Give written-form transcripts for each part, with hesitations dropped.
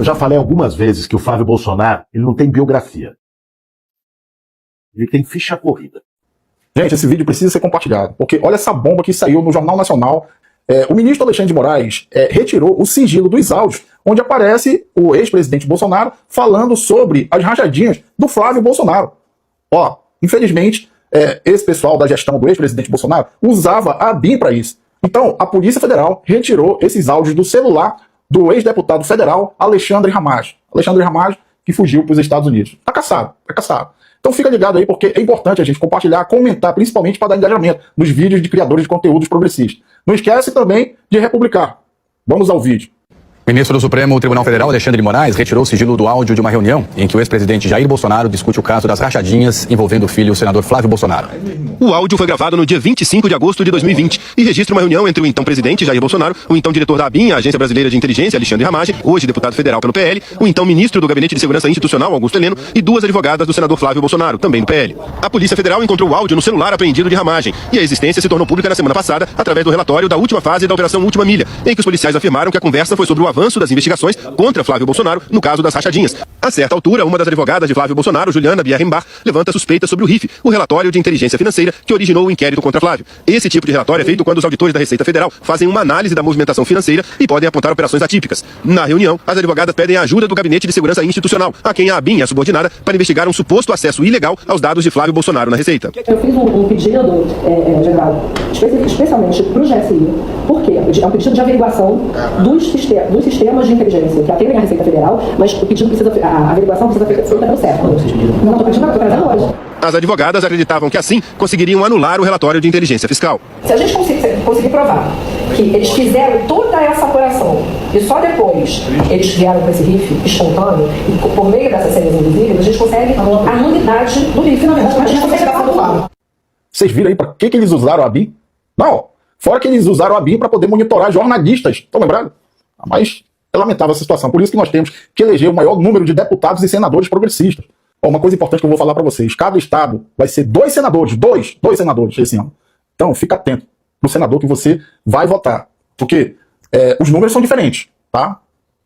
já falei algumas vezes que o Flávio Bolsonaro ele não tem biografia. Ele tem ficha corrida. Gente, esse vídeo precisa ser compartilhado, porque olha essa bomba que saiu no Jornal Nacional. O ministro Alexandre de Moraes retirou o sigilo dos áudios, onde aparece o ex-presidente Bolsonaro falando sobre as rachadinhas do Flávio Bolsonaro. Ó, infelizmente, esse pessoal da gestão do ex-presidente Bolsonaro usava a BIM para isso. Então, a Polícia Federal retirou esses áudios do celular do ex-deputado federal Alexandre Ramagem. Alexandre Ramagem, que fugiu para os Estados Unidos. Tá caçado, tá caçado. Então fica ligado aí, porque é importante a gente compartilhar, comentar, principalmente para dar engajamento nos vídeos de criadores de conteúdos progressistas. Não esquece também de republicar. Vamos ao vídeo. O ministro do Supremo Tribunal Federal, Alexandre de Moraes, retirou o sigilo do áudio de uma reunião em que o ex-presidente Jair Bolsonaro discute o caso das rachadinhas envolvendo o filho, o senador Flávio Bolsonaro. O áudio foi gravado no dia 25 de agosto de 2020 e registra uma reunião entre o então presidente Jair Bolsonaro, o então diretor da ABIN, a Agência Brasileira de Inteligência, Alexandre Ramagem, hoje deputado federal pelo PL, o então ministro do Gabinete de Segurança Institucional, Augusto Heleno, e duas advogadas do senador Flávio Bolsonaro, também do PL. A Polícia Federal encontrou o áudio no celular apreendido de Ramagem e a existência se tornou pública na semana passada através do relatório da última fase da Operação Última Milha, em que os policiais afirmaram que a conversa foi sobre o avanço das investigações contra Flávio Bolsonaro no caso das rachadinhas. A certa altura, uma das advogadas de Flávio Bolsonaro, Juliana Bierrenbach, levanta suspeitas sobre o RIF, o relatório de inteligência financeira que originou o inquérito contra Flávio. Esse tipo de relatório é feito quando os auditores da Receita Federal fazem uma análise da movimentação financeira e podem apontar operações atípicas. Na reunião, as advogadas pedem a ajuda do Gabinete de Segurança Institucional, a quem a ABIN é subordinada, para investigar um suposto acesso ilegal aos dados de Flávio Bolsonaro na Receita. Eu fiz um pedido, geral, especialmente para o GSI, porque é um pedido de averiguação dos sistemas de inteligência que atendem à Receita Federal, mas o pedido a averiguação precisa ser feita pelo CERF. Não estou pedindo, estou trazendo hoje. As advogadas acreditavam que assim conseguiriam anular o relatório de inteligência fiscal. Se a gente conseguir provar que eles fizeram toda essa apuração e só depois eles vieram com esse RIF espontâneo e por meio dessas séries invisíveis, a gente consegue a nulidade do RIF, na verdade, a gente consegue dar do Flávio. Vocês viram aí para que eles usaram a BIM? Não, fora que eles usaram a BIM para poder monitorar jornalistas. Estão lembrados? Mas é lamentável essa situação. Por isso que nós temos que eleger o maior número de deputados e senadores progressistas. Uma coisa importante que eu vou falar para vocês. Cada estado vai ser dois senadores esse ano. Então, fica atento no senador que você vai votar. Porque os números são diferentes, tá?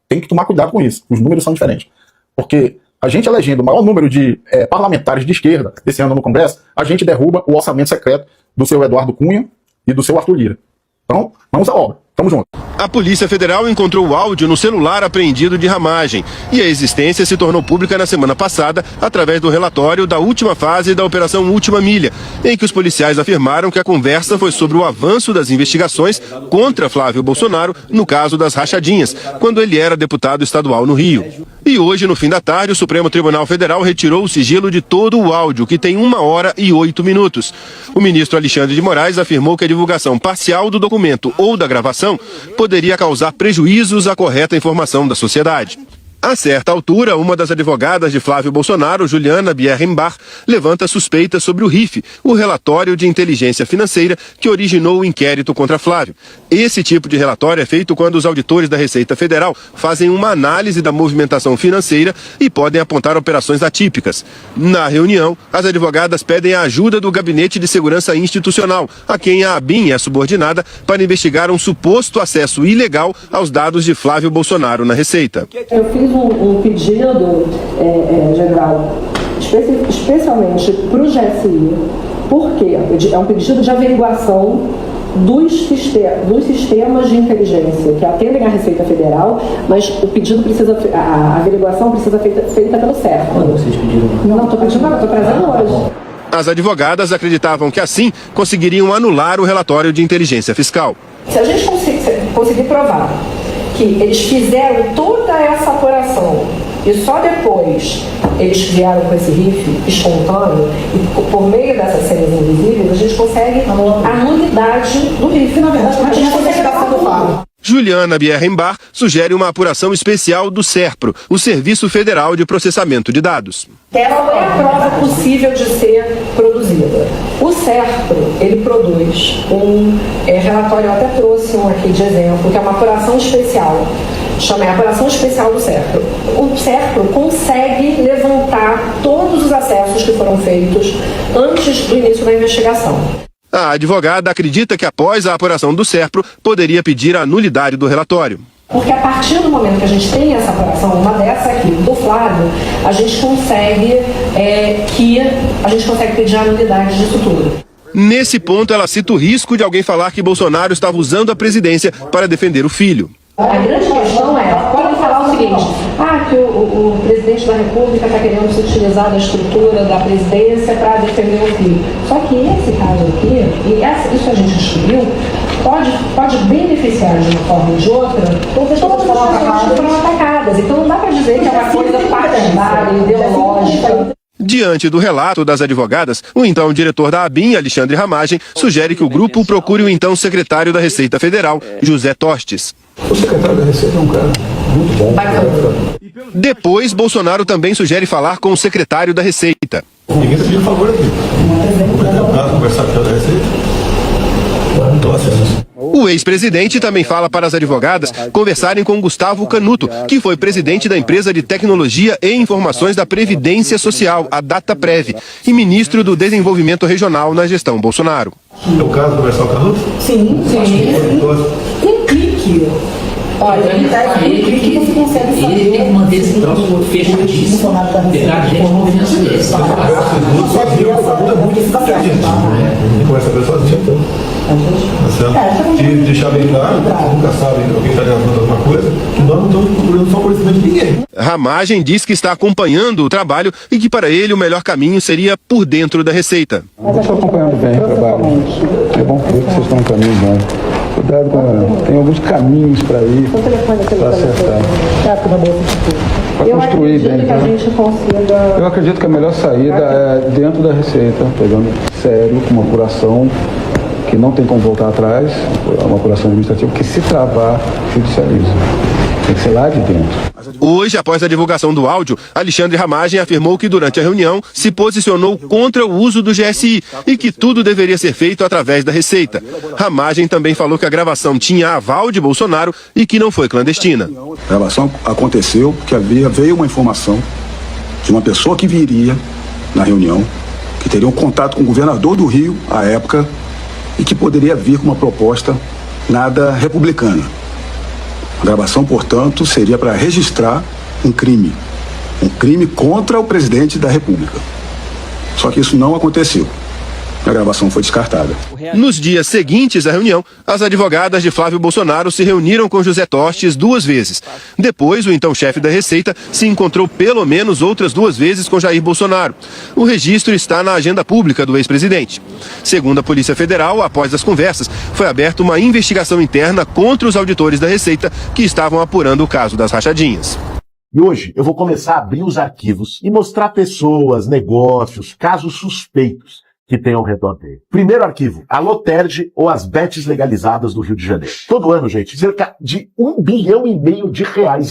Tem que tomar cuidado com isso. Os números são diferentes. Porque a gente elegendo o maior número de parlamentares de esquerda esse ano no Congresso, a gente derruba o orçamento secreto do seu Eduardo Cunha e do seu Arthur Lira. Então, vamos à obra. Tamo junto. A Polícia Federal encontrou o áudio no celular apreendido de Ramagem e a existência se tornou pública na semana passada através do relatório da última fase da Operação Última Milha, em que os policiais afirmaram que a conversa foi sobre o avanço das investigações contra Flávio Bolsonaro no caso das rachadinhas, quando ele era deputado estadual no Rio. E hoje, no fim da tarde, o Supremo Tribunal Federal retirou o sigilo de todo o áudio, que tem 1 hora e 8 minutos. O ministro Alexandre de Moraes afirmou que a divulgação parcial do documento ou da gravação poderia causar prejuízos à correta informação da sociedade. A certa altura, uma das advogadas de Flávio Bolsonaro, Juliana Bierrenbach, levanta suspeitas sobre o RIF, o relatório de inteligência financeira que originou o inquérito contra Flávio. Esse tipo de relatório é feito quando os auditores da Receita Federal fazem uma análise da movimentação financeira e podem apontar operações atípicas. Na reunião, as advogadas pedem a ajuda do Gabinete de Segurança Institucional, a quem a ABIN é subordinada, para investigar um suposto acesso ilegal aos dados de Flávio Bolsonaro na Receita. Eu fiz um pedido, geral, especialmente para o GSI, porque é um pedido de averiguação dos sistemas de inteligência que atendem à Receita Federal, mas o pedido a averiguação precisa ser feita pelo CERF. Quando vocês pediram? Não estou pedindo nada, estou trazendo hoje. As advogadas acreditavam que assim conseguiriam anular o relatório de inteligência fiscal. Se a gente conseguir provar que eles fizeram toda essa apuração e só depois eles vieram com esse RIF espontâneo e por meio dessas séries invisíveis a gente consegue a nulidade do RIF, na verdade, a gente consegue dar do Flávio. Juliana Bierrenbach sugere uma apuração especial do SERPRO, o Serviço Federal de Processamento de Dados. Essa não é a prova possível de ser produzida. O SERPRO, ele produz um relatório, eu até trouxe um aqui de exemplo, que é uma apuração especial. Chama a apuração especial do SERPRO. O SERPRO consegue levantar todos os acessos que foram feitos antes do início da investigação. A advogada acredita que após a apuração do SERPRO, poderia pedir a nulidade do relatório. Porque a partir do momento que a gente tem essa apuração, uma dessa aqui, do Flávio, a gente consegue pedir a nulidade disso tudo. Nesse ponto, ela cita o risco de alguém falar que Bolsonaro estava usando a presidência para defender o filho. A grande questão é, podem falar o seguinte, que o presidente da República está querendo se utilizar da estrutura da presidência para defender o filho. Só que esse caso aqui, isso a gente descobriu, pode beneficiar de uma forma ou de outra todas as pessoas que foram atacadas. Então não dá para dizer que é uma coisa partidária, ideológica. Diante do relato das advogadas, o então diretor da ABIN, Alexandre Ramagem, sugere que o grupo procure o então secretário da Receita Federal, José Tostes. O secretário da Receita é um cara muito bom. Depois, Bolsonaro também sugere falar com o secretário da Receita. Ninguém está pedindo favor aqui. Vamos conversar com o da Receita. O ex-presidente também fala para as advogadas conversarem com Gustavo Canuto, que foi presidente da empresa de tecnologia e informações da Previdência Social, a Dataprev, e ministro do Desenvolvimento Regional na gestão Bolsonaro. É o caso do conversar com o Canuto? Sim. Um clique. Olha, ele dá um clique você consegue saber. Ele tem que manter esse troço fechadíssimo. Pegar gente confiança dele. Sozinho, o Canuto é muito eficiente. Ele começa a ver sozinho, então. Se deixar bem claro, nunca sabe alguém está levando alguma coisa, que nós não estamos procurando só o conhecimento de ninguém. Ramagem diz que está acompanhando o trabalho e que para ele o melhor caminho seria por dentro da Receita. Eu estou acompanhando bem o trabalho. É bom ver que vocês estão no caminho bom. Cuidado, tem alguns caminhos para ir, para acertar. Para construir bem. Eu acredito que a melhor saída é dentro da Receita, pegando sério, com uma apuração que não tem como voltar atrás, uma apuração administrativa que, se travar, judicializa. Tem que ser lá de dentro. Hoje, após a divulgação do áudio, Alexandre Ramagem afirmou que durante a reunião se posicionou contra o uso do GSI e que tudo deveria ser feito através da Receita. Ramagem também falou que a gravação tinha aval de Bolsonaro e que não foi clandestina. A gravação aconteceu porque veio uma informação de uma pessoa que viria na reunião, que teria um contato com o governador do Rio, à época, e que poderia vir com uma proposta nada republicana. A gravação, portanto, seria para registrar um crime contra o presidente da República. Só que isso não aconteceu. A gravação foi descartada. Nos dias seguintes à reunião, as advogadas de Flávio Bolsonaro se reuniram com José Tostes 2 vezes. Depois, o então chefe da Receita se encontrou pelo menos outras 2 vezes com Jair Bolsonaro. O registro está na agenda pública do ex-presidente. Segundo a Polícia Federal, após as conversas, foi aberta uma investigação interna contra os auditores da Receita que estavam apurando o caso das rachadinhas. E hoje eu vou começar a abrir os arquivos e mostrar pessoas, negócios, casos suspeitos que tem ao redor dele. Primeiro arquivo, a Loterge ou as bets legalizadas do Rio de Janeiro. Todo ano, gente, cerca de R$1,5 bilhão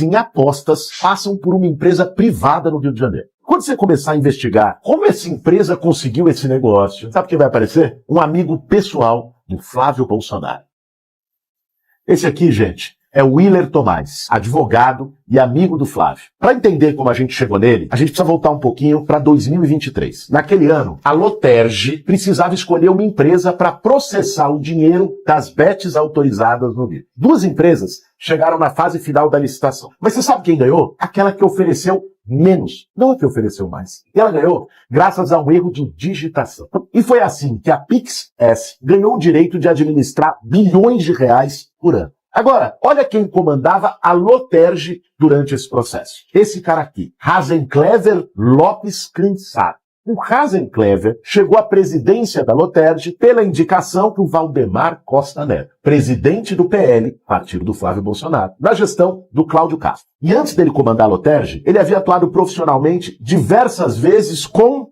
em apostas passam por uma empresa privada no Rio de Janeiro. Quando você começar a investigar como essa empresa conseguiu esse negócio, sabe o que vai aparecer? Um amigo pessoal do Flávio Bolsonaro. Esse aqui, gente, é o Willer Tomás, advogado e amigo do Flávio. Para entender como a gente chegou nele, a gente precisa voltar um pouquinho para 2023. Naquele ano, a Loterge precisava escolher uma empresa para processar o dinheiro das bets autorizadas no Rio. 2 empresas chegaram na fase final da licitação. Mas você sabe quem ganhou? Aquela que ofereceu menos, não a que ofereceu mais. E ela ganhou graças a um erro de digitação. E foi assim que a PIX-S ganhou o direito de administrar bilhões de reais por ano. Agora, olha quem comandava a Loterge durante esse processo. Esse cara aqui, Razenclever Lopes Crensar. O Razenclever chegou à presidência da Loterge pela indicação do Valdemar Costa Neto, presidente do PL, partido do Flávio Bolsonaro, na gestão do Cláudio Castro. E antes dele comandar a Loterge, ele havia atuado profissionalmente diversas vezes com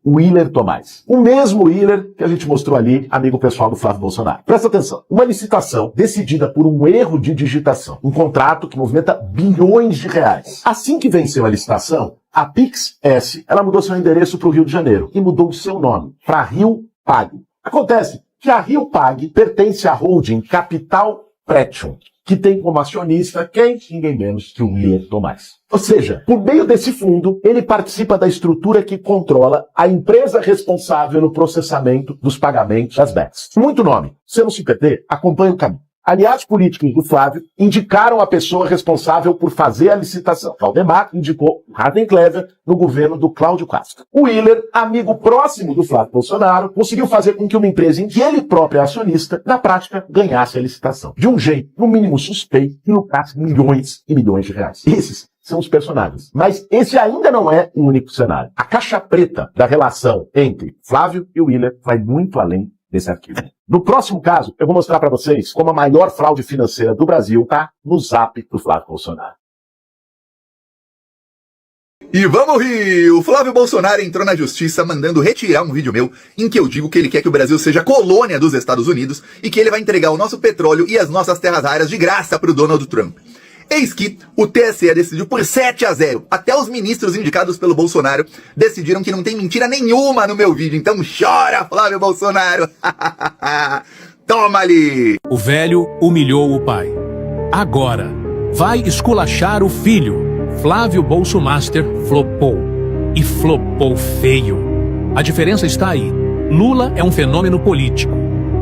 o Willer Tomás. O mesmo Willer que a gente mostrou ali, amigo pessoal do Flávio Bolsonaro. Presta atenção. Uma licitação decidida por um erro de digitação. Um contrato que movimenta bilhões de reais. Assim que venceu a licitação, a PIX-S, ela mudou seu endereço para o Rio de Janeiro e mudou o seu nome para Rio Pag. Acontece que a Rio Pag pertence à holding Capital Pretium, que tem como acionista quem? Ninguém menos que o Willer Tomás. Ou seja, por meio desse fundo, ele participa da estrutura que controla a empresa responsável no processamento dos pagamentos das bets. Muito nome. Se não se perder, acompanhe o caminho. Aliados políticos do Flávio indicaram a pessoa responsável por fazer a licitação. Valdemar indicou Harden Clever no governo do Cláudio Castro. O Willer, amigo próximo do Flávio Bolsonaro, conseguiu fazer com que uma empresa em que ele próprio é acionista, na prática, ganhasse a licitação. De um jeito, no mínimo suspeito, que lucrasse milhões e milhões de reais. Esses são os personagens. Mas esse ainda não é o único cenário. A caixa preta da relação entre Flávio e Willer vai muito além desse arquivo. No próximo caso, eu vou mostrar para vocês como a maior fraude financeira do Brasil está no zap do Flávio Bolsonaro. E vamos rir! O Flávio Bolsonaro entrou na justiça mandando retirar um vídeo meu em que eu digo que ele quer que o Brasil seja colônia dos Estados Unidos e que ele vai entregar o nosso petróleo e as nossas terras raras de graça para o Donald Trump. Eis que o TSE decidiu por 7-0. Até os ministros indicados pelo Bolsonaro decidiram que não tem mentira nenhuma no meu vídeo. Então chora, Flávio Bolsonaro! Toma ali! O velho humilhou o pai. Agora vai esculachar o filho. Flávio Bolsomaster flopou. E flopou feio. A diferença está aí. Lula é um fenômeno político.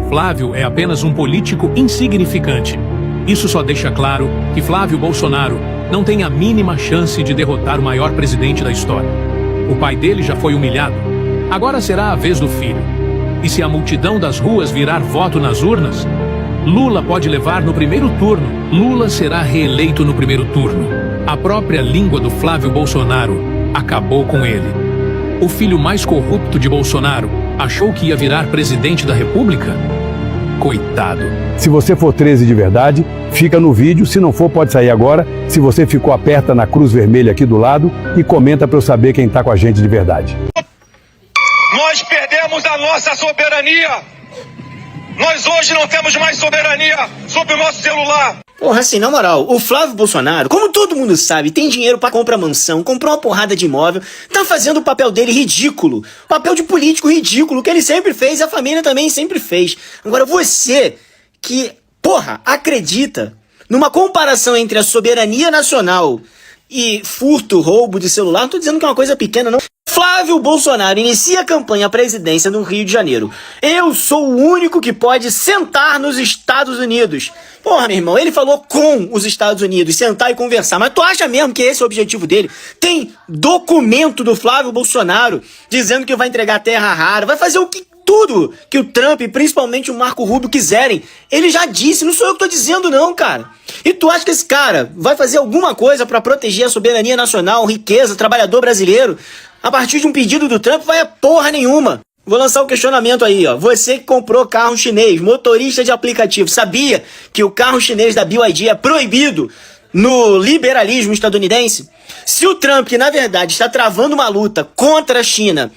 Flávio é apenas um político insignificante. Isso só deixa claro que Flávio Bolsonaro não tem a mínima chance de derrotar o maior presidente da história. O pai dele já foi humilhado. Agora será a vez do filho. E se a multidão das ruas virar voto nas urnas, Lula pode levar no primeiro turno. Lula será reeleito no primeiro turno. A própria língua do Flávio Bolsonaro acabou com ele. O filho mais corrupto de Bolsonaro achou que ia virar presidente da República? Coitado. Se você for 13 de verdade, fica no vídeo. Se não for, pode sair agora. Se você ficou, aperta na cruz vermelha aqui do lado e comenta para eu saber quem tá com a gente de verdade. Nós perdemos a nossa soberania. Nós hoje não temos mais soberania sobre o nosso celular. Porra, assim, na moral, o Flávio Bolsonaro, como todo mundo sabe, tem dinheiro pra comprar mansão, comprar uma porrada de imóvel, tá fazendo o papel dele ridículo. Papel de político ridículo, que ele sempre fez e a família também sempre fez. Agora, você que, porra, acredita numa comparação entre a soberania nacional e furto, roubo de celular, não tô dizendo que é uma coisa pequena, não. Flávio Bolsonaro inicia a campanha à presidência no Rio de Janeiro. Eu sou o único que pode sentar nos Estados Unidos. Porra, meu irmão, ele falou com os Estados Unidos, sentar e conversar. Mas tu acha mesmo que esse é o objetivo dele? Tem documento do Flávio Bolsonaro dizendo que vai entregar terra rara, vai fazer o que tudo que o Trump e principalmente o Marco Rubio quiserem. Ele já disse, não sou eu que tô dizendo não, cara. E tu acha que esse cara vai fazer alguma coisa pra proteger a soberania nacional, riqueza, trabalhador brasileiro? A partir de um pedido do Trump vai a porra nenhuma. Vou lançar um questionamento aí, ó. Você que comprou carro chinês, motorista de aplicativo, sabia que o carro chinês da BYD é proibido no liberalismo estadunidense? Se o Trump, que na verdade está travando uma luta contra a China,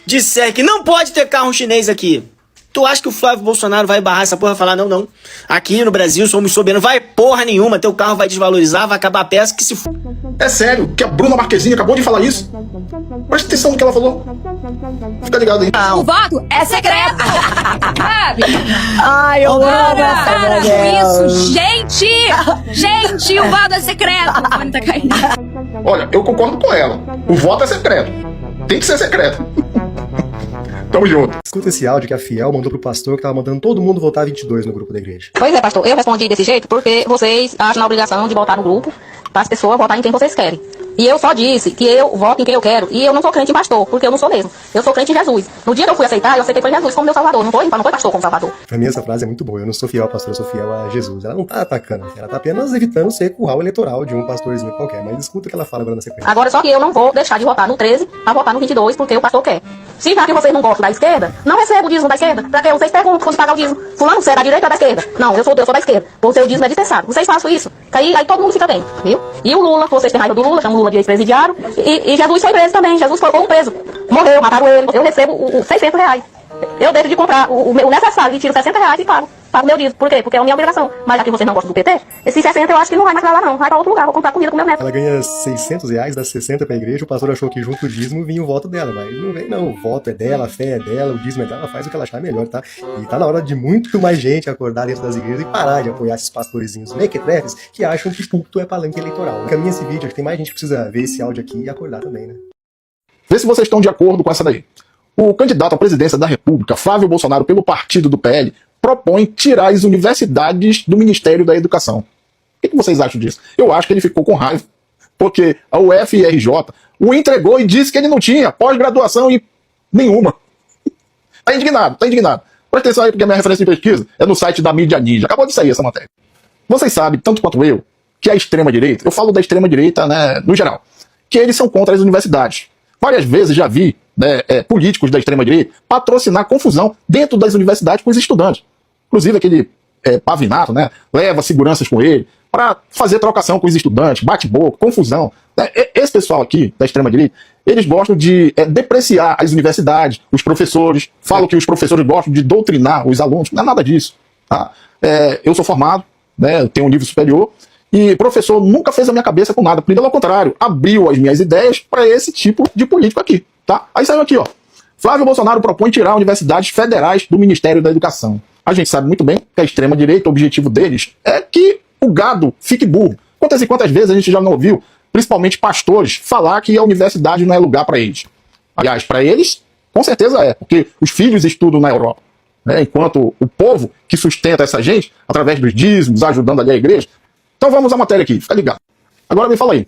disser que não pode ter carro chinês aqui, tu acha que o Flávio Bolsonaro vai barrar essa porra e falar, não, aqui no Brasil somos soberanos, vai porra nenhuma, teu carro vai desvalorizar, vai acabar a peça que se f... É sério, que a Bruna Marquezine acabou de falar isso? Presta atenção no que ela falou. Fica ligado aí. O voto é secreto. Sabe? Ai, eu amo para com isso, gente! Gente, o voto é secreto. O fone tá caindo. Olha, eu concordo com ela. O voto é secreto. Tem que ser secreto. Tamo junto. Escuta esse áudio que a Fiel mandou pro pastor que tava mandando todo mundo votar 22 no grupo da igreja. Pois é, pastor, eu respondi desse jeito porque vocês acham na obrigação de votar no grupo para as pessoas votarem em quem vocês querem. E eu só disse que eu voto em quem eu quero. E eu não sou crente em pastor, porque eu não sou mesmo. Eu sou crente em Jesus. No dia que eu fui aceitar, eu aceitei por Jesus como meu salvador. Não foi pastor como salvador. Pra mim essa frase é muito boa. Eu não sou fiel ao pastor, eu sou fiel a Jesus. Ela não tá atacando, ela tá apenas evitando ser curral eleitoral de um pastorzinho qualquer. Mas escuta o que ela fala agora na sequência. Agora só que eu não vou deixar de votar no 13 pra votar no 22, porque o pastor quer. Se já que vocês não gostam da esquerda, não receba o dízimo da esquerda. Pra que vocês perguntam quando pagar o dízimo? Fulano, você é da direita ou da esquerda? Não, eu sou da esquerda. O seu dízimo é dispensado. Vocês façam isso. Aí todo mundo fica bem, viu? E o Lula, vocês têm raiva do Lula, chamam o Lula de ex-presidiário. E Jesus foi preso também. Jesus foi um preso. Morreu, mataram ele. Eu recebo os R$600. Eu deixo de comprar o necessário e tiro R$60 e pago o meu dízimo. Por quê? Porque é a minha obrigação. Mas já que vocês não gostam do PT, esses 60 eu acho que não vai mais pra lá não. Vai pra outro lugar, vou comprar comida com meu neto. Ela ganha R$600, dá 60 pra igreja. O pastor achou que junto o dízimo vinha o voto dela. Mas não vem não. O voto é dela, a fé é dela, o dízimo é dela. Ela faz o que ela achar melhor, tá? E tá na hora de muito mais gente acordar dentro das igrejas e parar de apoiar esses pastorezinhos mequetrefes que acham que culto é palanque eleitoral. Caminha esse vídeo, acho que tem mais gente que precisa ver esse áudio aqui e acordar também, né? Vê se vocês estão de acordo com essa daí. O candidato à presidência da República, Flávio Bolsonaro, pelo partido do PL, propõe tirar as universidades do Ministério da Educação. O que vocês acham disso? Eu acho que ele ficou com raiva, porque a UFRJ o entregou e disse que ele não tinha pós-graduação em nenhuma. Tá indignado, tá indignado. Presta atenção aí, porque a minha referência de pesquisa é no site da Mídia Ninja. Acabou de sair essa matéria. Vocês sabem, tanto quanto eu, que a extrema-direita, eu falo da extrema-direita, né, no geral, que eles são contra as universidades. Várias vezes já vi, né, políticos da extrema-direita patrocinar confusão dentro das universidades com os estudantes. Inclusive aquele Pavinato, né, leva seguranças com ele para fazer trocação com os estudantes, bate-boca, confusão. Esse pessoal aqui da extrema-direita, eles gostam de depreciar as universidades, os professores, falam que os professores gostam de doutrinar os alunos. Não é nada disso. Tá? Eu sou formado, né, eu tenho um nível superior, e professor nunca fez a minha cabeça com nada. Pelo contrário, abriu as minhas ideias para esse tipo de político aqui. Tá? Aí saiu aqui, ó. Flávio Bolsonaro propõe tirar universidades federais do Ministério da Educação. A gente sabe muito bem que a extrema-direita, o objetivo deles é que o gado fique burro. Quantas e quantas vezes a gente já não ouviu, principalmente pastores, falar que a universidade não é lugar para eles. Aliás, para eles, com certeza é, porque os filhos estudam na Europa. Né? Enquanto o povo que sustenta essa gente, através dos dízimos, ajudando ali a igreja. Então vamos à matéria aqui, fica ligado. Agora me fala aí.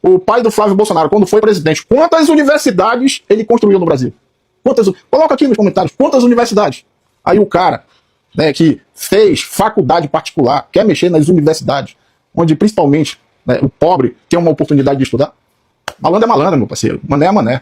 O pai do Flávio Bolsonaro, quando foi presidente, quantas universidades ele construiu no Brasil? Coloca aqui nos comentários, quantas universidades? Aí o cara, né, que fez faculdade particular, quer mexer nas universidades, onde principalmente, né, o pobre tem uma oportunidade de estudar. Malandro é malandro, meu parceiro. Mané é mané.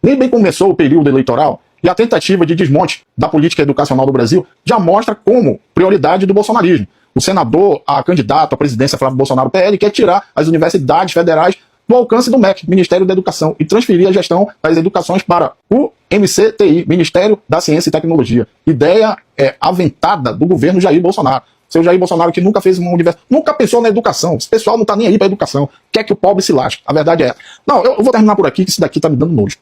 Nem bem começou o período eleitoral e a tentativa de desmonte da política educacional do Brasil já mostra como prioridade do bolsonarismo. O senador, a candidato à presidência Flávio Bolsonaro PL, quer tirar as universidades federais do alcance do MEC, Ministério da Educação, e transferir a gestão das educações para o MCTI, Ministério da Ciência e Tecnologia. Ideia aventada do governo Jair Bolsonaro. Seu Jair Bolsonaro que nunca fez uma universidade, nunca pensou na educação. Esse pessoal não tá nem aí pra educação. Quer que o pobre se lasque. A verdade é essa. Não, eu vou terminar por aqui, que isso daqui tá me dando nojo.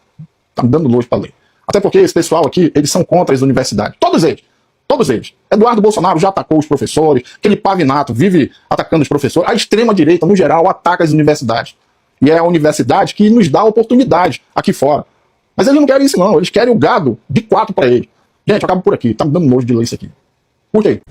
Tá me dando nojo pra ler. Até porque esse pessoal aqui, eles são contra as universidades. Todos eles. Todos eles. Eduardo Bolsonaro já atacou os professores, aquele Pavinato vive atacando os professores. A extrema-direita, no geral, ataca as universidades. E é a universidade que nos dá oportunidade aqui fora. Mas eles não querem isso, não. Eles querem o gado de 4 para eles. Gente, eu acabo por aqui. Tá me dando nojo de ler isso aqui. Curte aí.